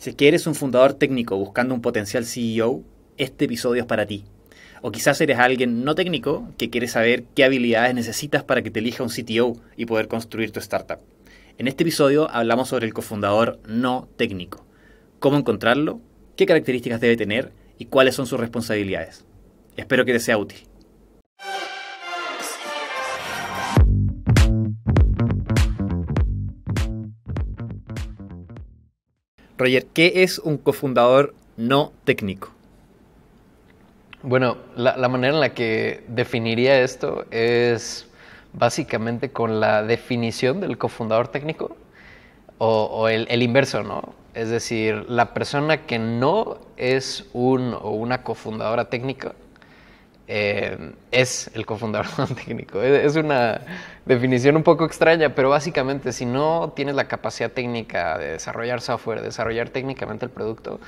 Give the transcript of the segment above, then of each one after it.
Si es que eres un fundador técnico buscando un potencial CEO, este episodio es para ti. O quizás eres alguien no técnico que quiere saber qué habilidades necesitas para que te elija un CTO y poder construir tu startup. En este episodio hablamos sobre el cofundador no técnico, cómo encontrarlo, qué características debe tener y cuáles son sus responsabilidades. Espero que te sea útil. Roger, ¿qué es un cofundador no técnico? Bueno, la manera en la que definiría esto es básicamente con la definición del cofundador técnico o el inverso, ¿no? Es decir, la persona que no es un o una cofundadora técnica es el cofundador no técnico. Es una definición un poco extraña, pero básicamente si no tienes la capacidad técnica de desarrollar software, desarrollar técnicamente el producto,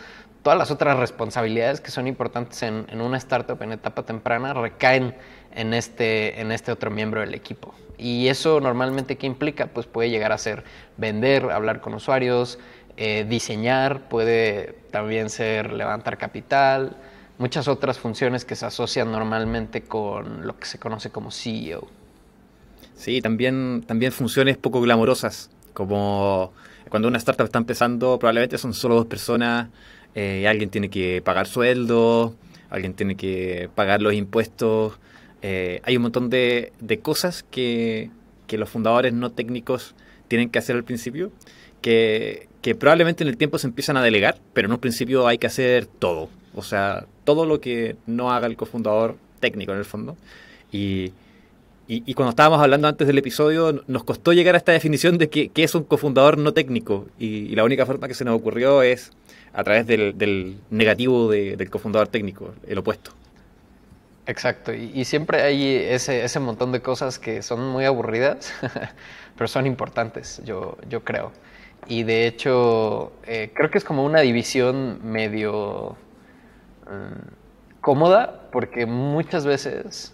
todas las otras responsabilidades que son importantes en una startup en etapa temprana recaen en este otro miembro del equipo. Y eso normalmente, ¿qué implica? Pues puede llegar a ser vender, hablar con usuarios, diseñar, puede también ser levantar capital, muchas otras funciones que se asocian normalmente con lo que se conoce como CEO. Sí, también funciones poco glamorosas, como cuando una startup está empezando, probablemente son solo dos personas, alguien tiene que pagar sueldo, alguien tiene que pagar los impuestos, hay un montón de cosas que los fundadores no técnicos tienen que hacer al principio, que probablemente en el tiempo se empiezan a delegar, pero en un principio hay que hacer todo, o sea, todo lo que no haga el cofundador técnico en el fondo. Y cuando estábamos hablando antes del episodio, nos costó llegar a esta definición de qué es un cofundador no técnico. Y la única forma que se nos ocurrió es a través del negativo del cofundador técnico, el opuesto. Exacto, y siempre hay ese montón de cosas que son muy aburridas, pero son importantes, yo creo. Y de hecho, creo que es como una división medio cómoda, porque muchas veces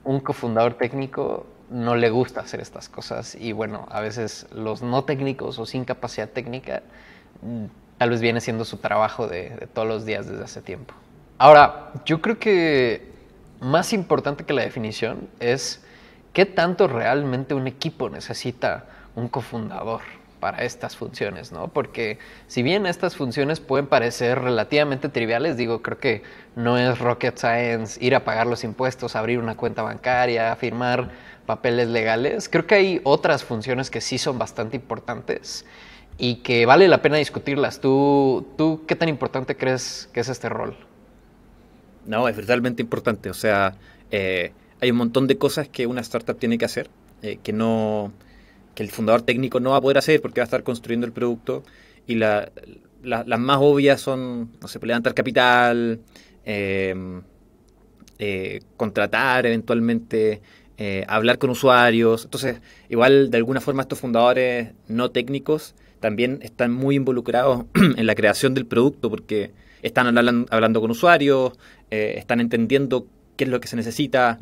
un cofundador técnico no le gusta hacer estas cosas y bueno, a veces los no técnicos o sin capacidad técnica tal vez viene siendo su trabajo de todos los días desde hace tiempo. Ahora, yo creo que más importante que la definición es qué tanto realmente un equipo necesita un cofundador para estas funciones, ¿no? Porque si bien estas funciones pueden parecer relativamente triviales, digo, creo que no es rocket science ir a pagar los impuestos, abrir una cuenta bancaria, firmar papeles legales. Creo que hay otras funciones que sí son bastante importantes y que vale la pena discutirlas. ¿Tú qué tan importante crees que es este rol? No, es brutalmente importante. O sea, hay un montón de cosas que una startup tiene que hacer, que el fundador técnico no va a poder hacer porque va a estar construyendo el producto. Y las más obvias son, no sé, levantar capital, contratar eventualmente, hablar con usuarios. Entonces, igual de alguna forma estos fundadores no técnicos también están muy involucrados en la creación del producto porque están hablando con usuarios, están entendiendo qué es lo que se necesita,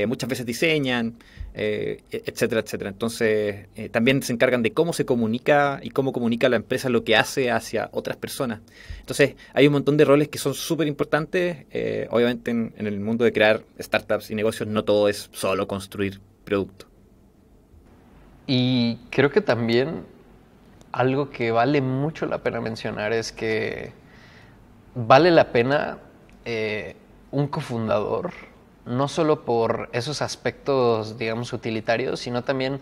muchas veces diseñan, etcétera, etcétera. Entonces, también se encargan de cómo se comunica y cómo comunica la empresa lo que hace hacia otras personas. Entonces, hay un montón de roles que son súper importantes. Obviamente, en el mundo de crear startups y negocios, no todo es solo construir producto. Y creo que también algo que vale mucho la pena mencionar es que vale la pena un cofundador, no solo por esos aspectos, digamos, utilitarios, sino también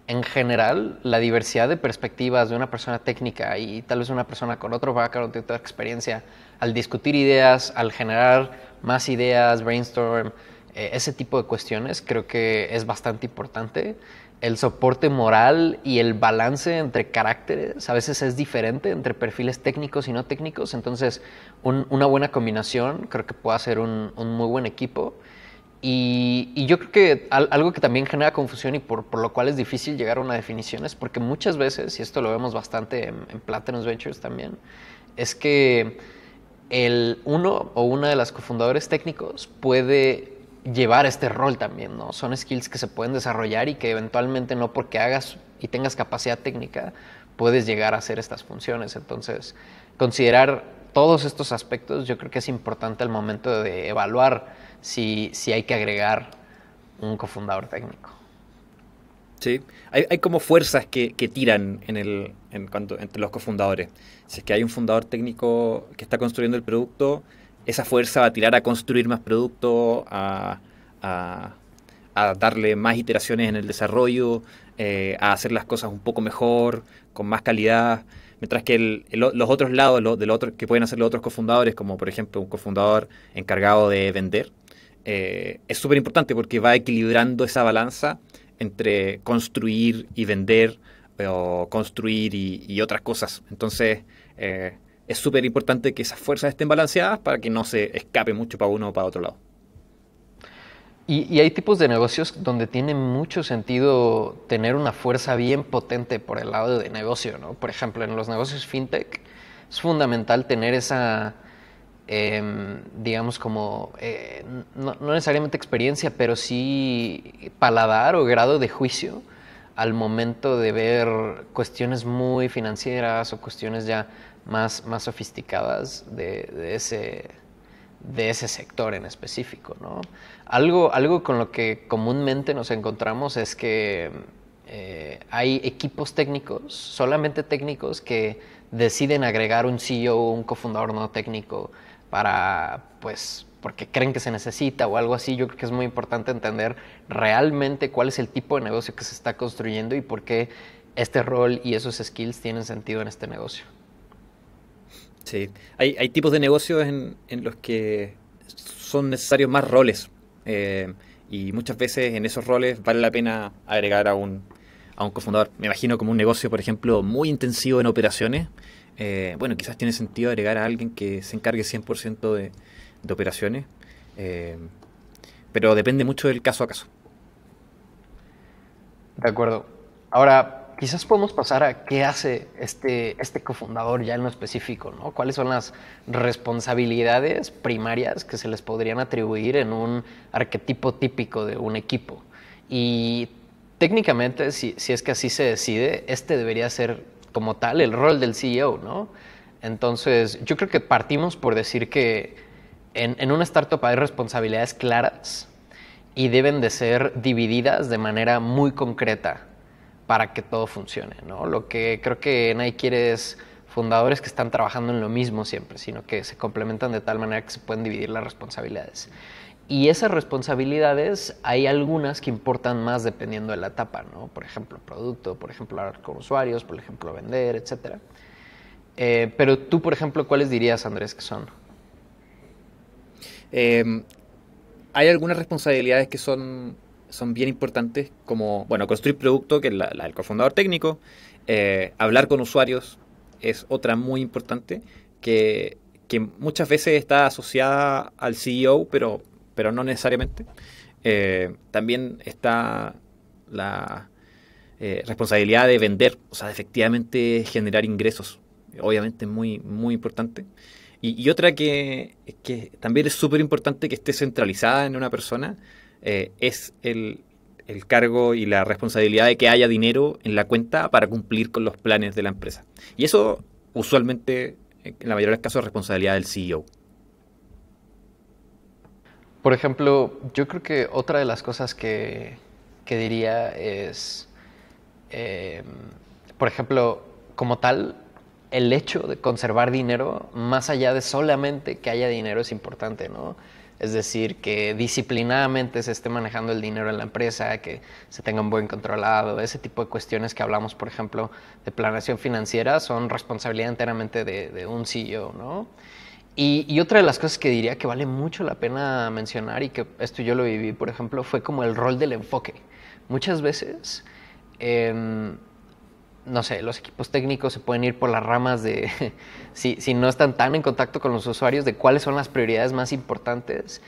en general la diversidad de perspectivas de una persona técnica y tal vez una persona con otro background, de otra experiencia, al discutir ideas, al generar más ideas, brainstorm, ese tipo de cuestiones, creo que es bastante importante. El soporte moral y el balance entre caracteres a veces es diferente entre perfiles técnicos y no técnicos, entonces una buena combinación creo que puede hacer un muy buen equipo. Y yo creo que algo que también genera confusión y por lo cual es difícil llegar a una definición es porque muchas veces, y esto lo vemos bastante en Platinum Ventures también, es que uno o una de las cofundadores técnicos puede llevar este rol también, ¿no? Son skills que se pueden desarrollar y que eventualmente no porque hagas y tengas capacidad técnica puedes llegar a hacer estas funciones. Entonces, considerar todos estos aspectos yo creo que es importante al momento de evaluar si hay que agregar un cofundador técnico. Sí, hay como fuerzas que tiran entre los cofundadores. Si es que hay un fundador técnico que está construyendo el producto, esa fuerza va a tirar a construir más producto, a, a darle más iteraciones en el desarrollo, a hacer las cosas un poco mejor, con más calidad. Mientras que los otros lados, que pueden hacer los otros cofundadores, como por ejemplo un cofundador encargado de vender, es súper importante porque va equilibrando esa balanza entre construir y vender, o construir y otras cosas. Entonces, es súper importante que esas fuerzas estén balanceadas para que no se escape mucho para uno o para otro lado. Y hay tipos de negocios donde tiene mucho sentido tener una fuerza bien potente por el lado de negocio, ¿no? Por ejemplo, en los negocios fintech es fundamental tener esa, digamos, como, no necesariamente experiencia, pero sí paladar o grado de juicio al momento de ver cuestiones muy financieras o cuestiones ya más sofisticadas de ese sector en específico, ¿no? Algo con lo que comúnmente nos encontramos es que hay equipos técnicos, solamente técnicos, que deciden agregar un CEO o un cofundador no técnico pues, porque creen que se necesita o algo así. Yo creo que es muy importante entender realmente cuál es el tipo de negocio que se está construyendo y por qué este rol y esos skills tienen sentido en este negocio. Sí, hay tipos de negocios en los que son necesarios más roles, y muchas veces en esos roles vale la pena agregar a un cofundador. Me imagino como un negocio, por ejemplo, muy intensivo en operaciones. Bueno, quizás tiene sentido agregar a alguien que se encargue 100% de operaciones, pero depende mucho del caso a caso. De acuerdo. Ahora, quizás podemos pasar a qué hace este cofundador ya en lo específico, ¿no? ¿Cuáles son las responsabilidades primarias que se les podrían atribuir en un arquetipo típico de un equipo? Y técnicamente, si es que así se decide, debería ser como tal el rol del CEO, ¿no? Entonces, yo creo que partimos por decir que en una startup hay responsabilidades claras y deben de ser divididas de manera muy concreta para que todo funcione, ¿no? Lo que creo que nadie quiere es fundadores que están trabajando en lo mismo siempre, sino que se complementan de tal manera que se pueden dividir las responsabilidades. Y esas responsabilidades hay algunas que importan más dependiendo de la etapa, ¿no? Por ejemplo, producto, por ejemplo, hablar con usuarios, por ejemplo, vender, etc. Pero tú, por ejemplo, ¿cuáles dirías, Andrés, que son? Hay algunas responsabilidades que son bien importantes, como, bueno, construir producto, que es la del cofundador técnico. Hablar con usuarios es otra muy importante, que muchas veces está asociada al CEO, pero no necesariamente. También está la responsabilidad de vender, o sea, de efectivamente generar ingresos. Obviamente es muy, muy importante. Y otra que también es súper importante que esté centralizada en una persona, es el cargo y la responsabilidad de que haya dinero en la cuenta para cumplir con los planes de la empresa. Y eso usualmente, en la mayoría de los casos, es responsabilidad del CEO. Por ejemplo, yo creo que otra de las cosas que diría es, por ejemplo, como tal, el hecho de conservar dinero, más allá de solamente que haya dinero, es importante, ¿no? Es decir, que disciplinadamente se esté manejando el dinero en la empresa, que se tenga un buen controlado. Ese tipo de cuestiones que hablamos, por ejemplo, de planeación financiera, son responsabilidad enteramente de un CEO, ¿no? Y otra de las cosas que diría que vale mucho la pena mencionar, y que esto yo lo viví, por ejemplo, fue como el rol del enfoque. Muchas veces, no sé, los equipos técnicos se pueden ir por las ramas de, si no están tan en contacto con los usuarios, de cuáles son las prioridades más importantes.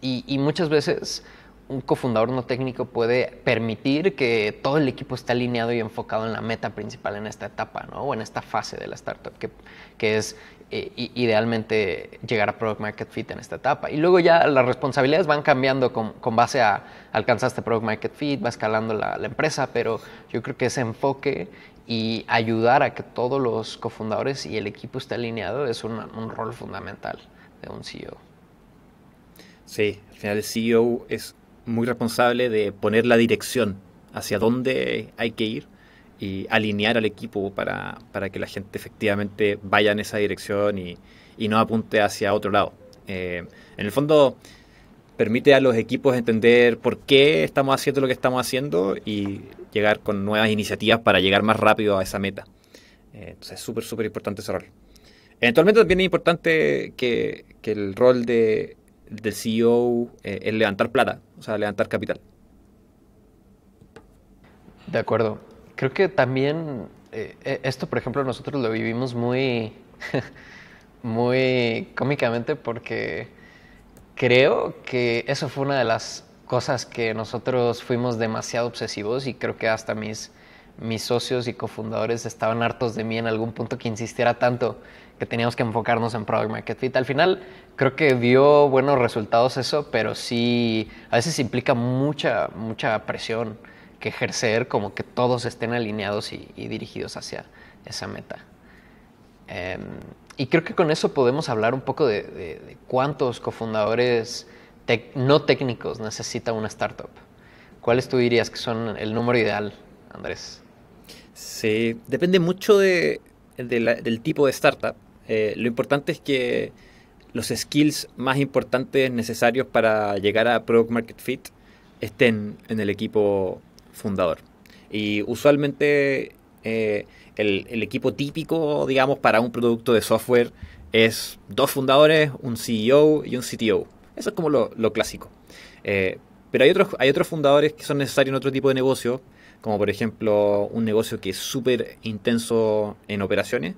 Y muchas veces un cofundador no técnico puede permitir que todo el equipo esté alineado y enfocado en la meta principal en esta etapa, ¿no? O en esta fase de la startup, que es idealmente llegar a product market fit en esta etapa. Y luego ya las responsabilidades van cambiando con base a alcanzaste product market fit, va escalando la empresa, pero yo creo que ese enfoque y ayudar a que todos los cofundadores y el equipo esté alineado es un rol fundamental de un CEO. Sí, al final el CEO es muy responsable de poner la dirección hacia dónde hay que ir y alinear al equipo para que la gente efectivamente vaya en esa dirección y no apunte hacia otro lado. En el fondo permite a los equipos entender por qué estamos haciendo lo que estamos haciendo y llegar con nuevas iniciativas para llegar más rápido a esa meta. Entonces es súper, súper importante ese rol. Eventualmente también es importante que el rol del CEO es levantar plata, o sea, levantar capital. De acuerdo. Creo que también esto, por ejemplo, nosotros lo vivimos muy, muy cómicamente porque creo que eso fue una de las cosas que nosotros fuimos demasiado obsesivos y creo que hasta mis socios y cofundadores estaban hartos de mí en algún punto que insistiera tanto que teníamos que enfocarnos en Product Market Fit. Al final creo que dio buenos resultados eso, pero sí a veces implica mucha presión que ejercer, como que todos estén alineados y dirigidos hacia esa meta. Y creo que con eso podemos hablar un poco de cuántos cofundadores no técnicos necesita una startup. ¿Cuáles tú dirías que son el número ideal, Andrés? Sí, depende mucho del tipo de startup. Lo importante es que los skills más importantes necesarios para llegar a Product Market Fit estén en el equipo fundador. Y usualmente el equipo típico, digamos, para un producto de software es 2 fundadores, un CEO y un CTO. Eso es como lo clásico. Pero hay otros fundadores que son necesarios en otro tipo de negocio, como por ejemplo un negocio que es súper intenso en operaciones.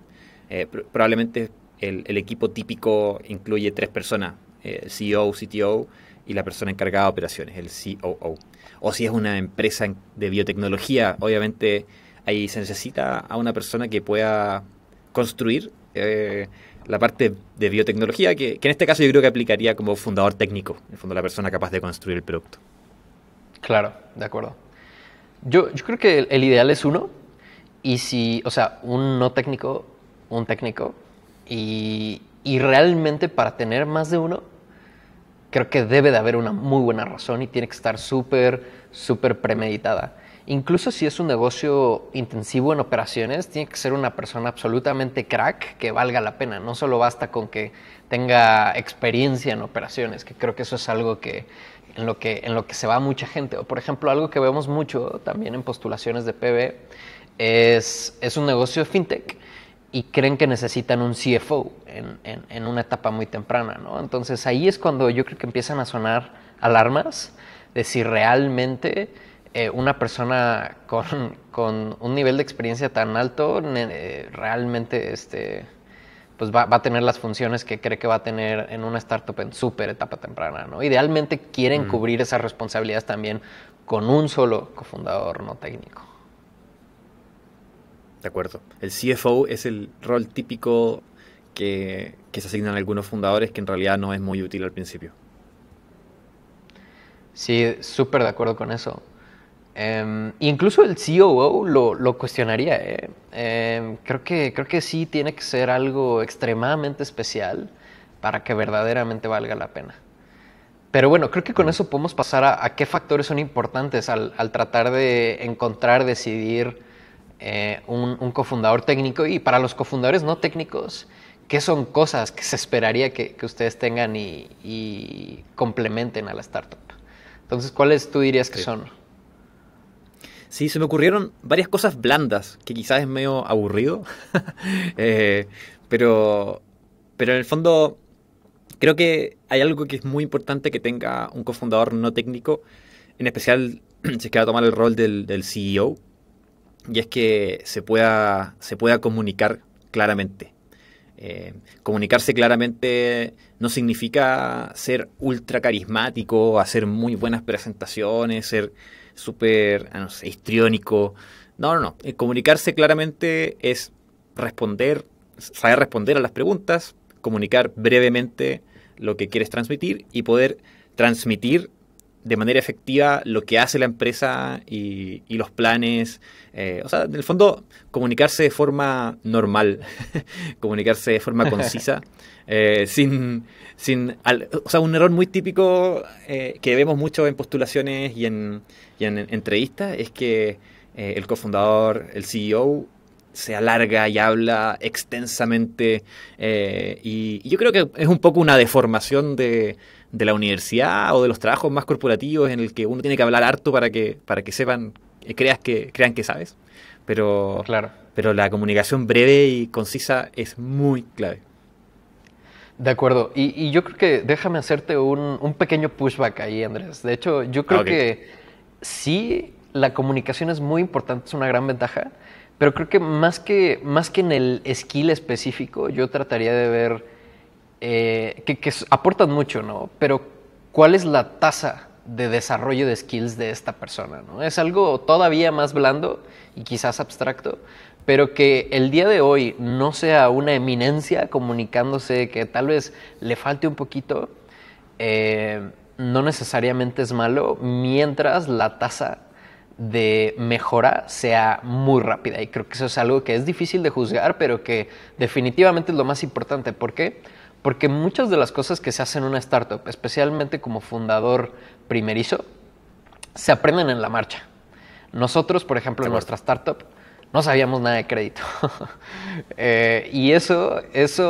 Probablemente el equipo típico incluye 3 personas, el CEO, CTO y la persona encargada de operaciones, el COO. O si es una empresa de biotecnología, obviamente ahí se necesita a una persona que pueda construir la parte de biotecnología, que en este caso yo creo que aplicaría como fundador técnico, en el fondo la persona capaz de construir el producto. Claro, de acuerdo. Yo creo que el ideal es uno, y si, o sea, un no técnico, un técnico, y realmente para tener más de uno, creo que debe de haber una muy buena razón y tiene que estar súper premeditada. Incluso si es un negocio intensivo en operaciones, tiene que ser una persona absolutamente crack que valga la pena. No solo basta con que tenga experiencia en operaciones, que creo que eso es algo que en lo que se va mucha gente. O por ejemplo, algo que vemos mucho también en postulaciones de PB es un negocio de fintech y creen que necesitan un CFO en una etapa muy temprana, ¿no? Entonces ahí es cuando yo creo que empiezan a sonar alarmas de si realmente una persona con un nivel de experiencia tan alto realmente pues va a tener las funciones que cree que va a tener en una startup en súper etapa temprana, ¿no? Idealmente quieren cubrir esas responsabilidades también con un solo cofundador no técnico. De acuerdo. El CFO es el rol típico que se asignan a algunos fundadores que en realidad no es muy útil al principio. Sí, súper de acuerdo con eso. Incluso el COO lo cuestionaría. Creo que sí tiene que ser algo extremadamente especial para que verdaderamente valga la pena. Pero bueno, creo que con eso podemos pasar a qué factores son importantes al tratar de encontrar, decidir un cofundador técnico. Y para los cofundadores no técnicos, ¿qué son cosas que se esperaría que ustedes tengan y complementen a la startup? Entonces, ¿cuáles tú dirías que son? Sí, se me ocurrieron varias cosas blandas, que quizás es medio aburrido, eh, pero, pero en el fondo creo que hay algo que es muy importante que tenga un cofundador no técnico, en especial si es que va a tomar el rol del CEO, y es que se pueda comunicar claramente. Comunicarse claramente no significa ser ultra carismático, hacer muy buenas presentaciones, ser súper, no sé, histriónico. No. Comunicarse claramente es saber responder a las preguntas, comunicar brevemente lo que quieres transmitir y poder transmitir de manera efectiva lo que hace la empresa y los planes. O sea, en el fondo, comunicarse de forma normal, comunicarse de forma concisa, o sea, un error muy típico que vemos mucho en postulaciones y en entrevistas es que el cofundador, el CEO, se alarga y habla extensamente y yo creo que es un poco una deformación de la universidad o de los trabajos más corporativos en el que uno tiene que hablar harto para que sepan, crean que sabes, pero, Claro. pero la comunicación breve y concisa es muy clave. De acuerdo. Y yo creo que déjame hacerte un pequeño pushback ahí, Andrés. De hecho, yo creo Ok. que sí, la comunicación es muy importante, es una gran ventaja, pero creo que más que en el skill específico, yo trataría de ver aportan mucho, ¿no? Pero ¿cuál es la tasa de desarrollo de skills de esta persona, ¿no? Es algo todavía más blando y quizás abstracto, pero que el día de hoy no sea una eminencia comunicándose, que tal vez le falte un poquito, no necesariamente es malo mientras la tasa de mejora sea muy rápida. Y creo que eso es algo que es difícil de juzgar, pero que definitivamente es lo más importante. ¿Por qué? Porque muchas de las cosas que se hacen en una startup, especialmente como fundador primerizo, se aprenden en la marcha. Nosotros, por ejemplo, en nuestra startup, no sabíamos nada de crédito. Y eso,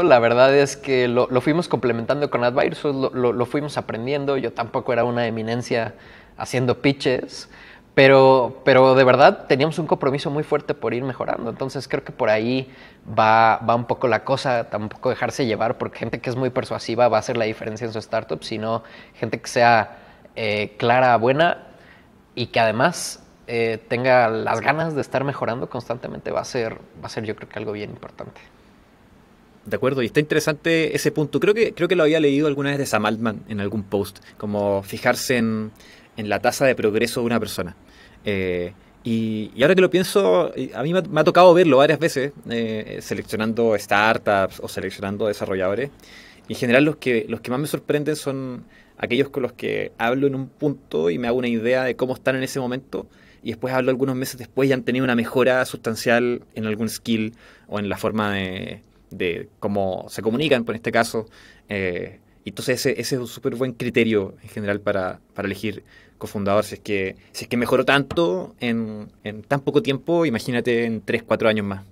la verdad es que lo fuimos complementando con advisors, lo fuimos aprendiendo. Yo tampoco era una eminencia haciendo pitches, pero de verdad teníamos un compromiso muy fuerte por ir mejorando. Entonces creo que por ahí va un poco la cosa, tampoco dejarse llevar, porque gente que es muy persuasiva va a hacer la diferencia en su startup, sino gente que sea clara, buena y que además tenga las ganas de estar mejorando constantemente, va a ser yo creo que algo bien importante. De acuerdo, y está interesante ese punto. Creo que lo había leído alguna vez de Sam Altman en algún post, como fijarse en la tasa de progreso de una persona. Y ahora que lo pienso, a mí me ha tocado verlo varias veces, seleccionando startups o seleccionando desarrolladores. Y en general los que más me sorprenden son aquellos con los que hablo en un punto y me hago una idea de cómo están en ese momento. Y después hablo algunos meses después y han tenido una mejora sustancial en algún skill o en la forma de cómo se comunican, por este caso. Entonces ese es un súper buen criterio en general para elegir cofundador. Si es que mejoró tanto en tan poco tiempo, imagínate en 3 4 años más.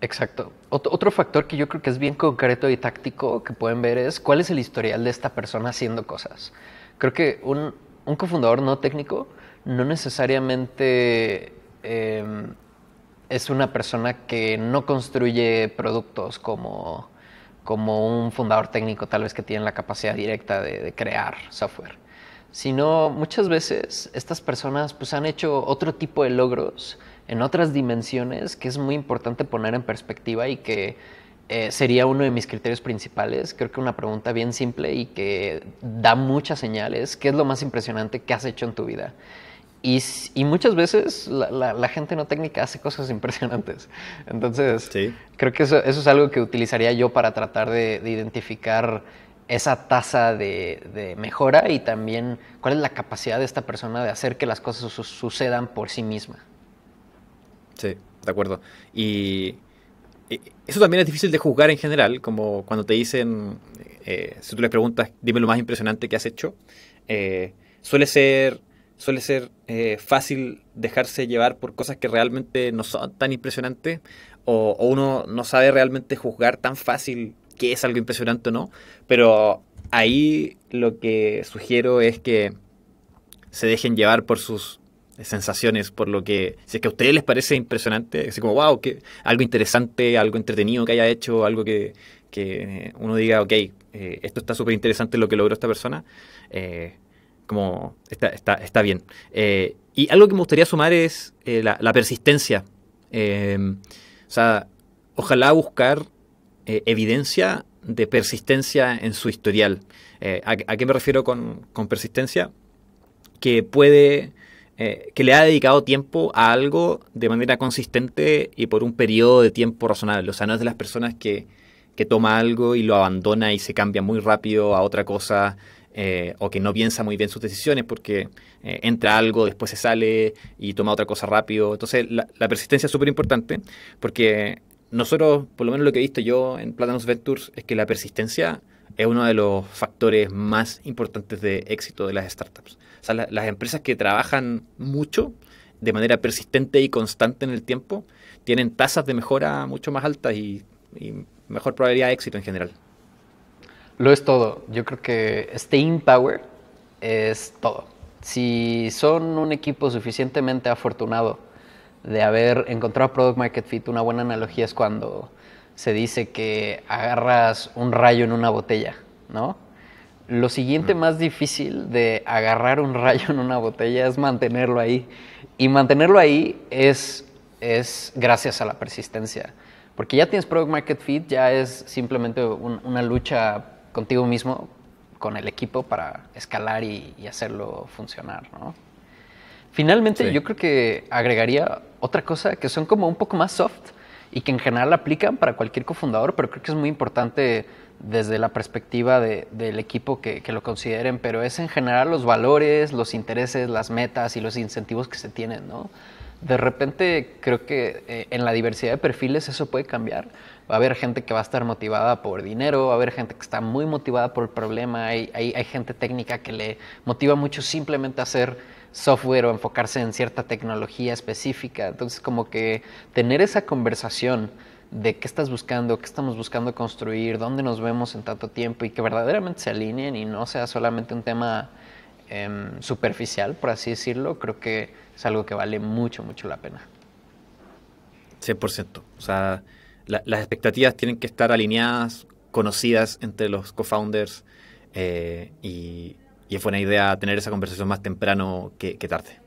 Exacto. Otro factor que yo creo que es bien concreto y táctico que pueden ver es cuál es el historial de esta persona haciendo cosas. Creo que un cofundador no técnico no necesariamente es una persona que no construye productos como un fundador técnico tal vez que tiene la capacidad directa de crear software, sino muchas veces estas personas pues han hecho otro tipo de logros en otras dimensiones que es muy importante poner en perspectiva y que sería uno de mis criterios principales. Creo que una pregunta bien simple y que da muchas señales. ¿Qué es lo más impresionante que has hecho en tu vida? Y muchas veces la gente no técnica hace cosas impresionantes. Entonces, Sí. creo que eso es algo que utilizaría yo para tratar de identificar esa tasa de mejora y también cuál es la capacidad de esta persona de hacer que las cosas sucedan por sí misma. Sí, de acuerdo. Y eso también es difícil de juzgar en general, como cuando te dicen, si tú les preguntas, dime lo más impresionante que has hecho, suele ser fácil dejarse llevar por cosas que realmente no son tan impresionantes o uno no sabe realmente juzgar tan fácil qué es algo impresionante o no, pero ahí lo que sugiero es que se dejen llevar por sus sensaciones, por lo que, si es que a ustedes les parece impresionante, así como, wow, que, algo interesante, algo entretenido que haya hecho, algo que uno diga, ok, esto está súper interesante lo que logró esta persona, como está bien. Y algo que me gustaría sumar es la persistencia. O sea, ojalá buscar evidencia de persistencia en su historial. ¿A qué me refiero con persistencia? Que que le ha dedicado tiempo a algo de manera consistente y por un periodo de tiempo razonable. O sea, no es de las personas que toma algo y lo abandona y se cambia muy rápido a otra cosa o que no piensa muy bien sus decisiones porque entra algo, después se sale y toma otra cosa rápido. Entonces la persistencia es súper importante porque nosotros, por lo menos lo que he visto yo en Platanus Ventures, es que la persistencia es uno de los factores más importantes de éxito de las startups. O sea, las empresas que trabajan mucho, de manera persistente y constante en el tiempo, tienen tasas de mejora mucho más altas y mejor probabilidad de éxito en general. Lo es todo. Yo creo que staying power es todo. Si son un equipo suficientemente afortunado de haber encontrado Product Market Fit, una buena analogía es cuando se dice que agarras un rayo en una botella, ¿no? Lo siguiente más difícil de agarrar un rayo en una botella es mantenerlo ahí. Y mantenerlo ahí es gracias a la persistencia. Porque ya tienes Product Market Fit, ya es simplemente una lucha contigo mismo, con el equipo para escalar y hacerlo funcionar, ¿no? Finalmente, Sí. yo creo que agregaría otra cosa que son como un poco más soft y que en general aplican para cualquier cofundador, pero creo que es muy importante desde la perspectiva del equipo que lo consideren, pero es en general los valores, los intereses, las metas y los incentivos que se tienen, ¿no? De repente creo que en la diversidad de perfiles eso puede cambiar. Va a haber gente que va a estar motivada por dinero, va a haber gente que está muy motivada por el problema, hay gente técnica que le motiva mucho simplemente a hacer software o enfocarse en cierta tecnología específica. Entonces, como que tener esa conversación de qué estás buscando, qué estamos buscando construir, dónde nos vemos en tanto tiempo y que verdaderamente se alineen y no sea solamente un tema superficial, por así decirlo, creo que es algo que vale mucho, mucho la pena. 100%. O sea, las expectativas tienen que estar alineadas, conocidas entre los co-founders y es buena idea tener esa conversación más temprano que tarde.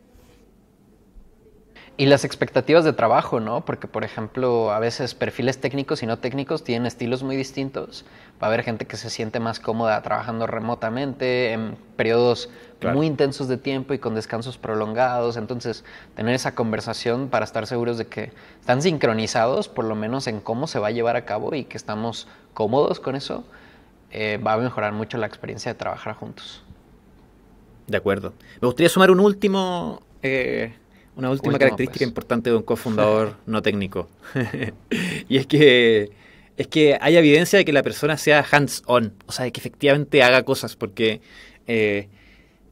Y las expectativas de trabajo, ¿no? Porque, por ejemplo, a veces perfiles técnicos y no técnicos tienen estilos muy distintos. Va a haber gente que se siente más cómoda trabajando remotamente en periodos Claro. muy intensos de tiempo y con descansos prolongados. Entonces, tener esa conversación para estar seguros de que están sincronizados, por lo menos en cómo se va a llevar a cabo y que estamos cómodos con eso, va a mejorar mucho la experiencia de trabajar juntos. De acuerdo. Me gustaría sumar una última Último, característica pues. importante de un cofundador no técnico. Y es que hay evidencia de que la persona sea hands-on, o sea, de que efectivamente haga cosas, porque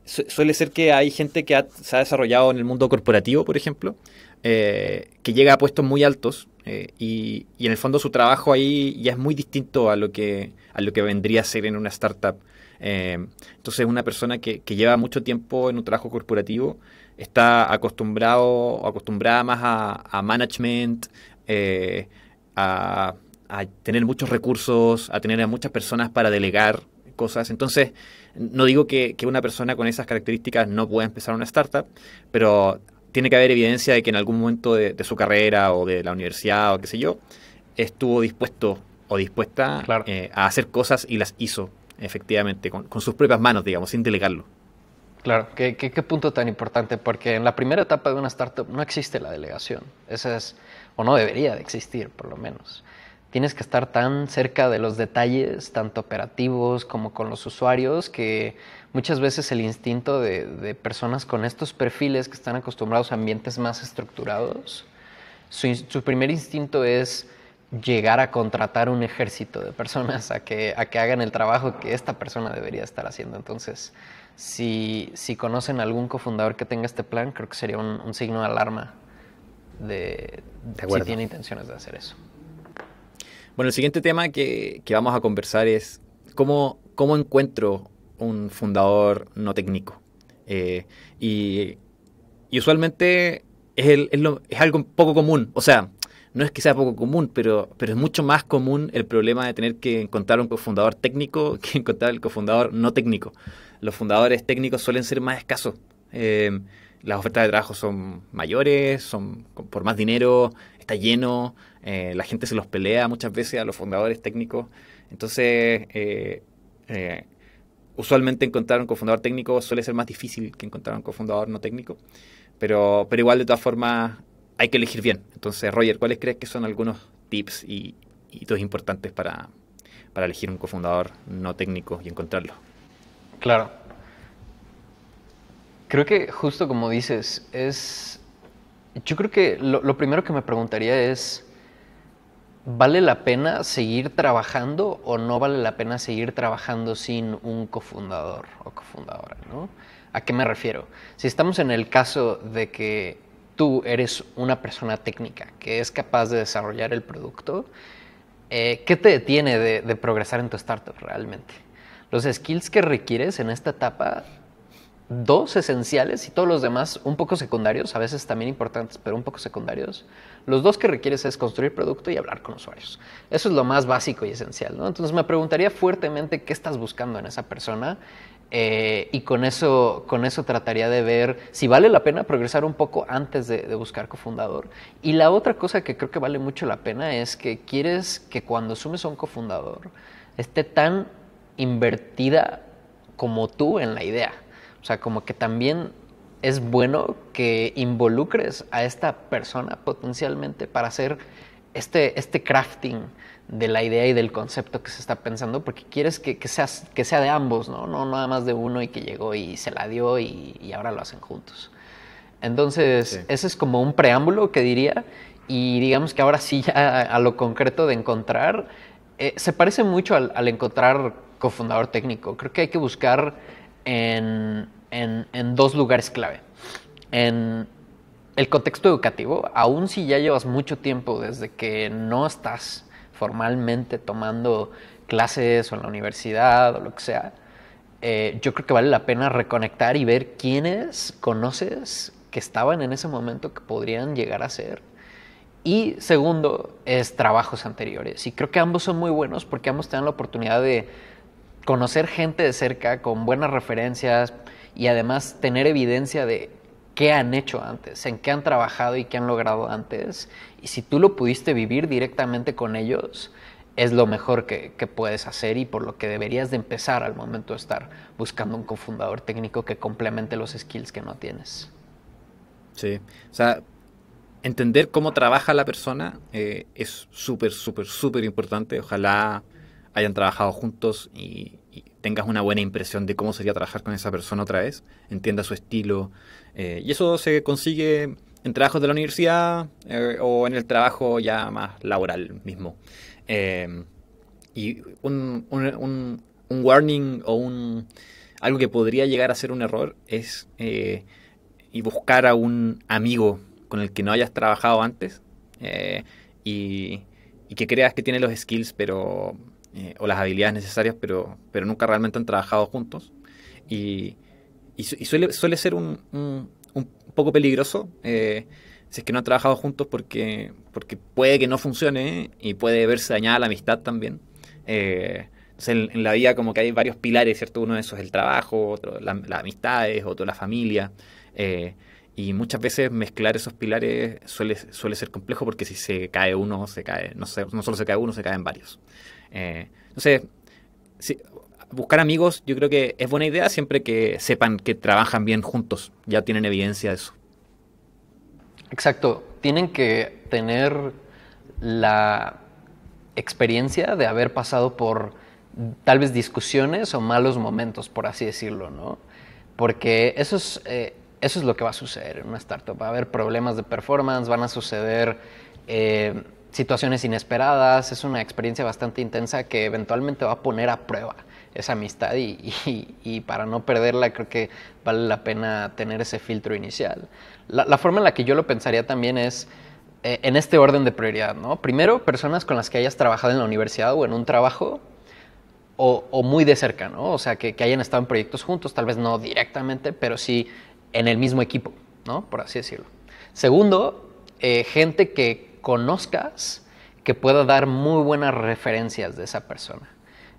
suele ser que hay gente que se ha desarrollado en el mundo corporativo, por ejemplo, que llega a puestos muy altos y en el fondo su trabajo ahí ya es muy distinto a lo que vendría a ser en una startup. Entonces una persona que lleva mucho tiempo en un trabajo corporativo está acostumbrado o acostumbrada más a management, a tener muchos recursos, a tener a muchas personas para delegar cosas. Entonces, no digo que una persona con esas características no pueda empezar una startup, pero tiene que haber evidencia de que en algún momento de su carrera o de la universidad o qué sé yo, estuvo dispuesto o dispuesta Claro. a hacer cosas y las hizo efectivamente con sus propias manos, digamos, sin delegarlo. Claro, ¿qué punto tan importante? Porque en la primera etapa de una startup no existe la delegación. Esa es, o no debería de existir, por lo menos. Tienes que estar tan cerca de los detalles, tanto operativos como con los usuarios, que muchas veces el instinto de personas con estos perfiles que están acostumbrados a ambientes más estructurados, su primer instinto es llegar a contratar un ejército de personas a que hagan el trabajo que esta persona debería estar haciendo. Entonces, si conocen algún cofundador que tenga este plan, creo que sería un signo de alarma de De si acuerdo. tiene intenciones de hacer eso. Bueno, el siguiente tema que vamos a conversar es cómo encuentro un fundador no técnico. Eh, y, y usualmente es algo poco común. O sea, no es que sea poco común, pero es mucho más común el problema de tener que encontrar un cofundador técnico que encontrar el cofundador no técnico. Los fundadores técnicos suelen ser más escasos. Eh, las ofertas de trabajo son mayores, son por más dinero, está lleno, la gente se los pelea muchas veces a los fundadores técnicos. Entonces, usualmente encontrar un cofundador técnico suele ser más difícil que encontrar un cofundador no técnico, pero igual de todas formas hay que elegir bien. Entonces, Roger, ¿cuáles crees que son algunos tips y hitos importantes para elegir un cofundador no técnico y encontrarlo? Claro. Creo que justo como dices, yo creo que lo primero que me preguntaría es, ¿vale la pena seguir trabajando o no vale la pena seguir trabajando sin un cofundador o cofundadora, ¿no? ¿A qué me refiero? Si estamos en el caso de que tú eres una persona técnica que es capaz de desarrollar el producto, ¿qué te detiene de progresar en tu startup realmente? Los skills que requieres en esta etapa, dos esenciales y todos los demás un poco secundarios, a veces también importantes, pero un poco secundarios. Los dos que requieres es construir producto y hablar con usuarios. Eso es lo más básico y esencial, ¿no? Entonces me preguntaría fuertemente qué estás buscando en esa persona y con eso trataría de ver si vale la pena progresar un poco antes de buscar cofundador. Y la otra cosa que creo que vale mucho la pena es que quieres que cuando sumes a un cofundador esté tan invertida como tú en la idea. O sea, como que también es bueno que involucres a esta persona potencialmente para hacer este crafting de la idea y del concepto que se está pensando, porque quieres que sea de ambos, ¿no? No nada más de uno y que llegó y se la dio y ahora lo hacen juntos. Entonces, Sí. ese es como un preámbulo que diría, y digamos que ahora sí ya a lo concreto de encontrar, se parece mucho al encontrar cofundador técnico. Creo que hay que buscar en dos lugares clave. En el contexto educativo, aun si ya llevas mucho tiempo desde que no estás formalmente tomando clases o en la universidad o lo que sea, yo creo que vale la pena reconectar y ver quiénes conoces que estaban en ese momento que podrían llegar a ser. Y segundo, es trabajos anteriores. Y creo que ambos son muy buenos porque ambos te dan la oportunidad de conocer gente de cerca con buenas referencias y además tener evidencia de qué han hecho antes, en qué han trabajado y qué han logrado antes. Y si tú lo pudiste vivir directamente con ellos, es lo mejor que puedes hacer y por lo que deberías de empezar al momento de estar buscando un cofundador técnico que complemente los skills que no tienes. Sí. O sea, entender cómo trabaja la persona es súper, súper, súper importante. Ojalá hayan trabajado juntos y tengas una buena impresión de cómo sería trabajar con esa persona otra vez, entienda su estilo. Y eso se consigue en trabajos de la universidad o en el trabajo ya más laboral mismo. Eh, y un warning o algo que podría llegar a ser un error es y buscar a un amigo con el que no hayas trabajado antes y, y que creas que tiene los skills o las habilidades necesarias, pero nunca realmente han trabajado juntos. Y, y suele ser un poco peligroso si es que no han trabajado juntos porque puede que no funcione y puede verse dañada la amistad también. Entonces en la vida como que hay varios pilares, ¿cierto? Uno de esos es el trabajo, otro las amistades, otro la familia. Eh, y muchas veces mezclar esos pilares suele ser complejo porque si se cae uno, se cae, no solo se cae uno, se caen varios. Entonces, sí, buscar amigos yo creo que es buena idea siempre que sepan que trabajan bien juntos. Ya tienen evidencia de eso. Exacto, tienen que tener la experiencia de haber pasado por tal vez discusiones o malos momentos, por así decirlo, ¿no? Porque eso es lo que va a suceder en una startup. Va a haber problemas de performance, van a suceder situaciones inesperadas. Es una experiencia bastante intensa que eventualmente va a poner a prueba esa amistad y para no perderla creo que vale la pena tener ese filtro inicial. La forma en la que yo lo pensaría también es en este orden de prioridad, ¿no? Primero, personas con las que hayas trabajado en la universidad o en un trabajo o muy de cerca, ¿no? O sea, que hayan estado en proyectos juntos, tal vez no directamente, pero sí en el mismo equipo, ¿no? Por así decirlo. Segundo, gente que conozcas que pueda dar muy buenas referencias de esa persona.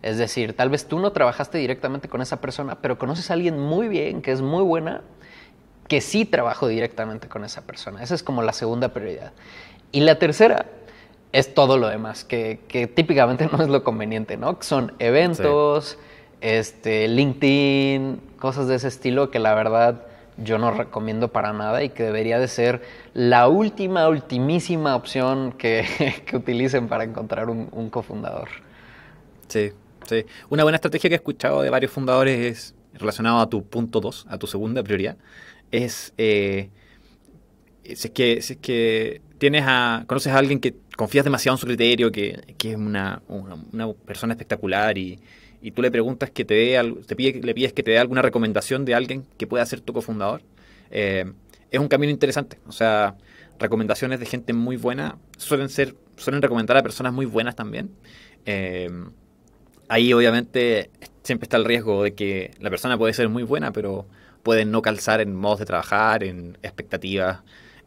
Es decir, tal vez tú no trabajaste directamente con esa persona, pero conoces a alguien muy bien, que es muy buena, que sí trabajó directamente con esa persona. Esa es como la segunda prioridad. Y la tercera es todo lo demás, que típicamente no es lo conveniente, ¿no? Que son Sí. eventos, LinkedIn, cosas de ese estilo que la verdad yo no recomiendo para nada y que debería de ser la ultimísima opción que utilicen para encontrar un cofundador. Sí, sí. Una buena estrategia que he escuchado de varios fundadores es relacionado a tu punto 2, a tu segunda prioridad, es si es que conoces a alguien que confías demasiado en su criterio, que es una persona espectacular y tú le preguntas que le pides que te dé alguna recomendación de alguien que pueda ser tu cofundador, es un camino interesante. O sea, recomendaciones de gente muy buena suelen recomendar a personas muy buenas también. Eh, Ahí obviamente siempre está el riesgo de que la persona puede ser muy buena, pero puede no calzar en modos de trabajar, en expectativas.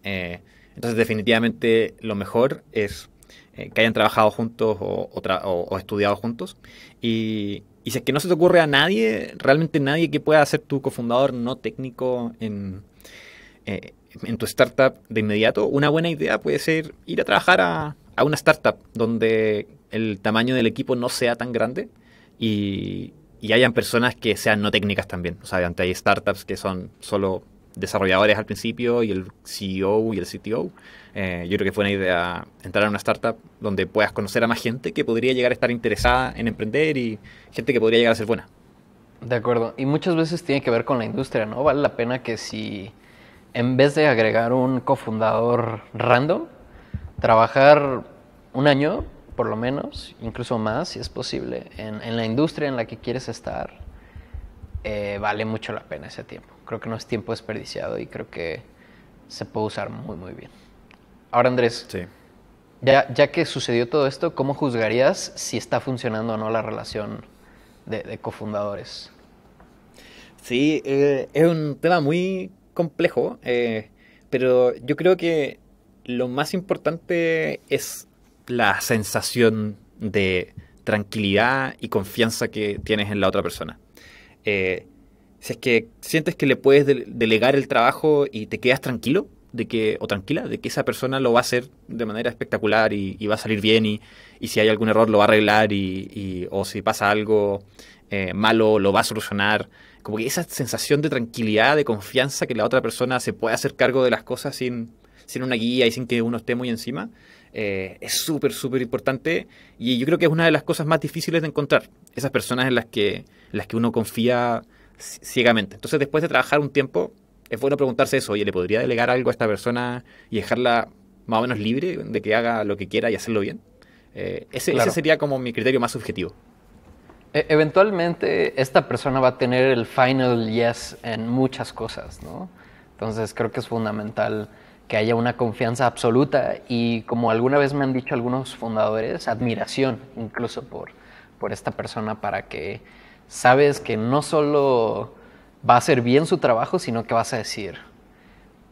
Eh, entonces definitivamente lo mejor es que hayan trabajado juntos o estudiado juntos. Y si es que no se te ocurre a nadie, realmente nadie que pueda ser tu cofundador no técnico en tu startup de inmediato, una buena idea puede ser ir a trabajar a una startup donde el tamaño del equipo no sea tan grande y hayan personas que sean no técnicas también. O sea, hay startups que son solo desarrolladores al principio y el CEO y el CTO. Yo creo que fue una idea entrar a una startup donde puedas conocer a más gente que podría llegar a estar interesada en emprender y gente que podría llegar a ser buena. De acuerdo. Y muchas veces tiene que ver con la industria, ¿no? Vale la pena que si en vez de agregar un cofundador random, trabajar un año, por lo menos, incluso más, si es posible, en la industria en la que quieres estar, vale mucho la pena ese tiempo. Creo que no es tiempo desperdiciado y creo que se puede usar muy, muy bien. Ahora, Andrés, Sí. ya que sucedió todo esto, ¿cómo juzgarías si está funcionando o no la relación de cofundadores? Sí, es un tema muy complejo, pero yo creo que lo más importante es la sensación de tranquilidad y confianza que tienes en la otra persona. Si es que sientes que le puedes delegar el trabajo y te quedas tranquilo o tranquila de que esa persona lo va a hacer de manera espectacular y va a salir bien y si hay algún error lo va a arreglar o si pasa algo malo lo va a solucionar. Como que esa sensación de tranquilidad, de confianza que la otra persona se puede hacer cargo de las cosas sin una guía y sin que uno esté muy encima, es súper, súper importante y yo creo que es una de las cosas más difíciles de encontrar. Esas personas en las que uno confía ciegamente. Entonces, después de trabajar un tiempo, es bueno preguntarse eso, oye, ¿le podría delegar algo a esta persona y dejarla más o menos libre de que haga lo que quiera y hacerlo bien? Ese Claro. sería como mi criterio más subjetivo. Eventualmente esta persona va a tener el final yes en muchas cosas, ¿no? Entonces creo que es fundamental que haya una confianza absoluta y como alguna vez me han dicho algunos fundadores, admiración incluso por esta persona para que sabes que no solo va a hacer bien su trabajo, sino que vas a decir,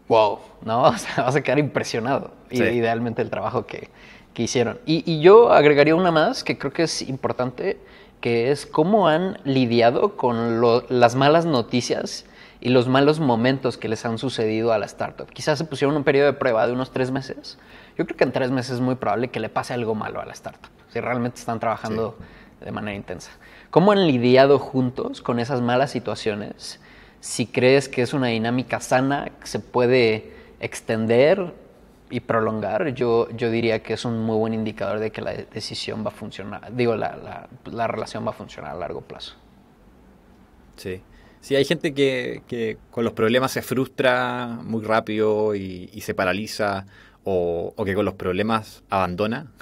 wow, ¿no? O sea, vas a quedar impresionado, Sí. idealmente el trabajo que hicieron. Y yo agregaría una más que creo que es importante, que es cómo han lidiado con las malas noticias y los malos momentos que les han sucedido a la startup. Quizás se pusieron un periodo de prueba de unos 3 meses. Yo creo que en 3 meses es muy probable que le pase algo malo a la startup, si realmente están trabajando de manera intensa. ¿Cómo han lidiado juntos con esas malas situaciones? Si crees que es una dinámica sana, que se puede extender y prolongar, yo diría que es un muy buen indicador de que la decisión va a funcionar, digo, la relación va a funcionar a largo plazo. Sí. Sí, hay gente que con los problemas se frustra muy rápido y se paraliza o que con los problemas abandona.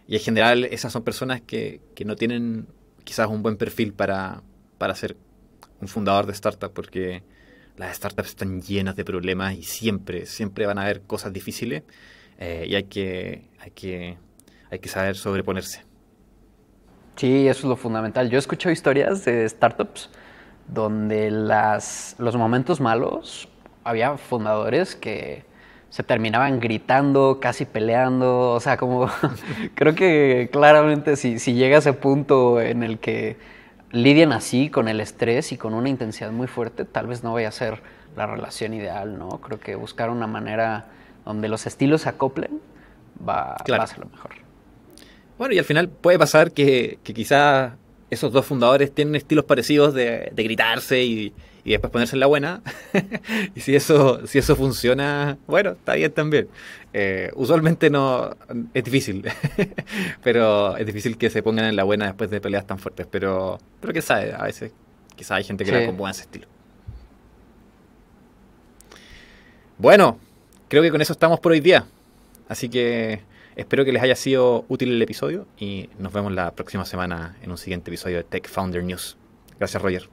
Y en general esas son personas que no tienen quizás un buen perfil para ser un fundador de startup porque las startups están llenas de problemas y siempre, siempre van a haber cosas difíciles y hay que saber sobreponerse. Sí, eso es lo fundamental. Yo he escuchado historias de startups donde los momentos malos había fundadores que se terminaban gritando, casi peleando, o sea, como creo que claramente si llega a ese punto en el que lidian así con el estrés y con una intensidad muy fuerte, tal vez no vaya a ser la relación ideal, ¿no? Creo que buscar una manera donde los estilos se acoplen va a Claro. ser lo mejor. Bueno, y al final puede pasar que quizás esos dos fundadores tienen estilos parecidos de gritarse y después ponerse en la buena. Y si eso funciona, bueno, está bien también. Usualmente no, es difícil, pero es difícil que se pongan en la buena después de peleas tan fuertes. Pero quién sabe, a veces Quizás hay gente que Sí. la acomoda en ese estilo. Bueno, creo que con eso estamos por hoy día. Así que espero que les haya sido útil el episodio y nos vemos la próxima semana en un siguiente episodio de Tech Founder News. Gracias, Roger.